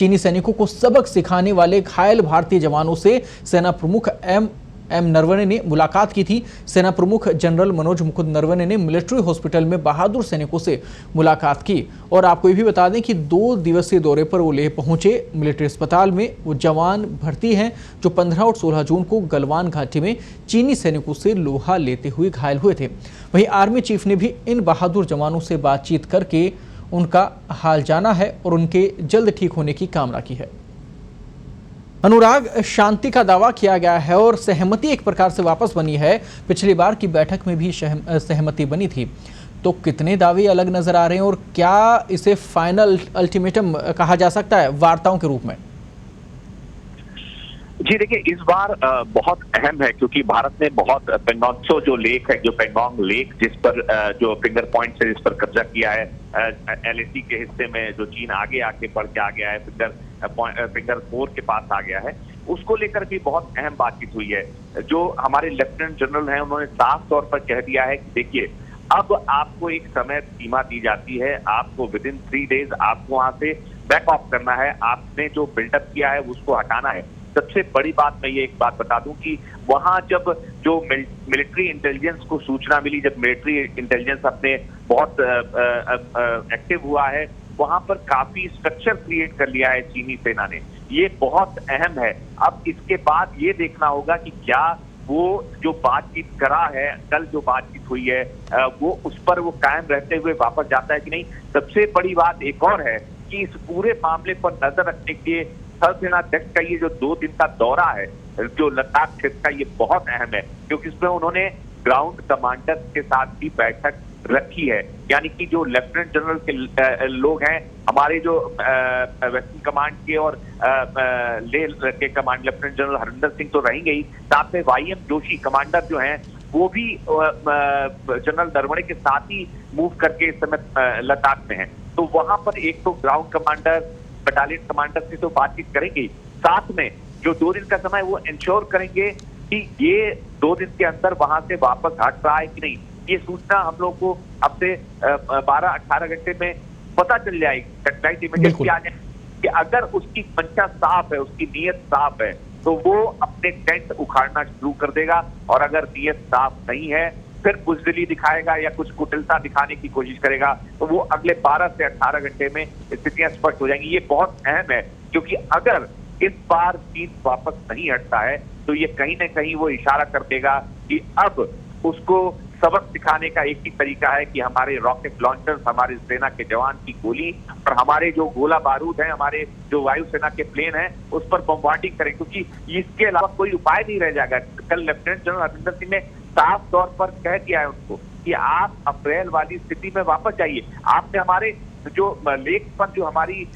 चीनी सैनिकों को सबक सिखाने वाले घायल भारतीय जवानों से सेना प्रमुख एम नरवणे ने मुलाकात की थी। सेना प्रमुख जनरल मनोज मुकुंद नरवणे ने मिलिट्री हॉस्पिटल में बहादुर सैनिकों से मुलाकात की। और आपको ये भी बता दें कि 2 दिवसीय दौरे पर वो लेह पहुंचे। मिलिट्री अस्पताल में वो जवान भर्ती हैं जो 15 और 16 जून को गलवान घाटी में चीनी सैनिकों से लोहा लेते हुए घायल हुए थे। वहीं आर्मी चीफ ने भी इन बहादुर जवानों से बातचीत करके उनका हाल जाना है और उनके जल्द ठीक होने की कामना की है। अनुराग, शांति का दावा किया गया है और सहमति एक प्रकार से वापस बनी है। पिछली बार की बैठक में भी सहमति बनी थी, तो कितने दावे अलग नजर आ रहे हैं और क्या इसे फाइनल अल्टीमेटम कहा जा सकता है वार्ताओं के रूप में? जी देखिए, इस बार बहुत अहम है क्योंकि भारत ने बहुत पेंगोंग जो लेक है, जो पेंगोंग लेक जिस पर जो फिंगर पॉइंट से जिस पर कब्जा किया है, LAC के हिस्से में जो चीन आगे आके बढ़ के आ गया है, फिंगर 4 के पास आ गया है, उसको लेकर भी बहुत अहम बातचीत हुई है। जो हमारे लेफ्टिनेंट जनरल हैं उन्होंने साफ तौर पर कह दिया है कि देखिए, अब आपको एक समय सीमा दी जाती है, आपको विदिन 3 डेज आपको वहां से बैक ऑफ करना है, आपने जो बिल्डअप किया है उसको हटाना है। सबसे बड़ी बात मैं ये एक बात बता दूं कि वहां जब जो मिलिट्री इंटेलिजेंस को सूचना मिली, जब मिलिट्री इंटेलिजेंस अपने बहुत एक्टिव हुआ है, वहां पर काफी स्ट्रक्चर क्रिएट कर लिया है चीनी सेना ने। ये बहुत अहम है। अब इसके बाद ये देखना होगा कि क्या वो जो बातचीत करा है, कल जो बातचीत हुई है, वो उस पर वो कायम रहते हुए वापस जाता है कि नहीं। सबसे बड़ी बात एक और है कि इस पूरे मामले पर नजर रखने के लिए थल सेनाध्यक्ष का ये जो 2 दिन का दौरा है जो लद्दाख क्षेत्र का, ये बहुत अहम है क्योंकि इसमें उन्होंने ग्राउंड कमांडर के साथ भी बैठक रखी है। यानी कि जो लेफ्टिनेंट जनरल के लोग हैं, हमारे जो वेस्टर्न कमांड के और लेह के command lieutenant general Harinder Singh तो रहेंगे ही, साथ में YM जोशी कमांडर जो हैं वो भी जनरल नरवणे के साथ ही मूव करके इस समय लद्दाख में है। तो वहां पर एक तो ग्राउंड कमांडर, बटालियन कमांडर से तो बातचीत करेंगे, साथ में जो 2 दिन का समय वो इंश्योर करेंगे कि ये 2 दिन के अंदर वहां से वापस हट रहा है कि नहीं। ये सूचना हम लोग को अब से 12-18 घंटे में पता चल जाएगी। सेटेलाइट इमेजेस की आ जाए कि अगर उसकी मंशा साफ है, उसकी नीयत साफ है, तो वो अपने टेंट उखाड़ना शुरू कर देगा। और अगर नीयत साफ नहीं है, फिर बुजदिली दिखाएगा या कुछ कुटिलता दिखाने की कोशिश करेगा, तो वो अगले 12 से 18 घंटे में स्थितियां स्पष्ट हो जाएंगी। ये बहुत अहम है क्योंकि अगर इस बार चीन वापस नहीं हटता है तो ये कहीं ना कहीं वो इशारा कर देगा कि अब उसको सबक सिखाने का एक ही तरीका है कि हमारे रॉकेट लॉन्चर्स, हमारे सेना के जवान की गोली और हमारे जो गोला बारूद है, हमारे जो वायुसेना के प्लेन हैं, उस पर बम्बार्डिंग करें, क्योंकि इसके अलावा कोई उपाय नहीं रह जाएगा। कल लेफ्टिनेंट जनरल हरिंदर सिंह ने साफ तौर पर कह दिया है उनको कि आप अप्रैल वाली स्थिति में वापस जाइए। आपने हमारे जो लेक पर जो हमारी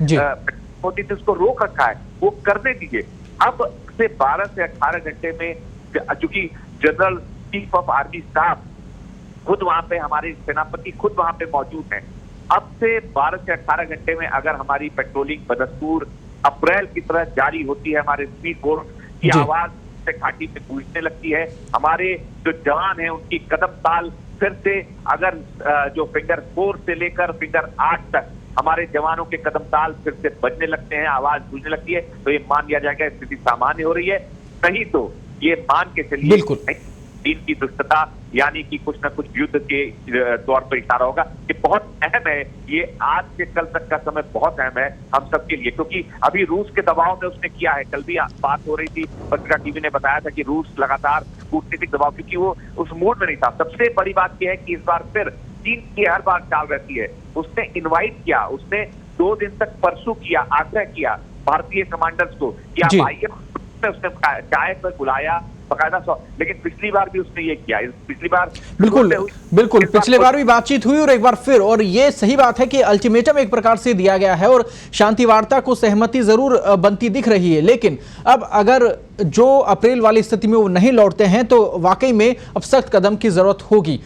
होती थी उसको रोक रखा है, वो करने दीजिए। अब से 12 से 18 घंटे में, चूंकि general chief of army staff खुद वहां पे, हमारे सेनापति खुद वहां पे मौजूद हैं, अब से 12 से 18 घंटे में अगर हमारी पेट्रोलिंग बदस्तूर अप्रैल की तरह जारी होती है, हमारे स्पीड बोट की आवाज से घाटी में गूंजने लगती है, हमारे जो जवान हैं उनकी कदम ताल फिर से, अगर जो फिंगर 4 से लेकर फिंगर 8 तक हमारे जवानों के कदम ताल फिर से बजने लगते हैं, आवाज गूंजने लगती है, तो ये मान लिया जाएगा स्थिति सामान्य हो रही है। नहीं तो ये मान के चलिए बिल्कुल चीन की दुष्टता, यानी कि कुछ न कुछ युद्ध के तौर पर इशारा होगा। ये बहुत अहम है, ये आज से कल तक का समय बहुत अहम है हम सबके लिए, क्योंकि अभी रूस के दबाव में उसने किया है। कल भी बात हो रही थी, पत्रिका टीवी ने बताया था कि रूस लगातार कूटनीतिक दबाव, क्योंकि वो उस मूड में नहीं था। सबसे बड़ी बात यह है कि इस बार फिर चीन की हर बार चाल रहती है, उसने इन्वाइट किया, उसने 2 दिन तक परसू किया, आग्रह किया भारतीय कमांडर्स को कि आप आइए, उसने चाय पर बुलाया बकायदा। लेकिन पिछली बार भी उसने ये किया, पिछली बार बिल्कुल पिछले बार भी बातचीत हुई और एक बार फिर। और ये सही बात है कि अल्टीमेटम एक प्रकार से दिया गया है और शांति वार्ता को सहमति जरूर बनती दिख रही है, लेकिन अब अगर जो अप्रैल वाली स्थिति में वो नहीं लौटते हैं तो वाकई में अब सख्त कदम की जरूरत होगी।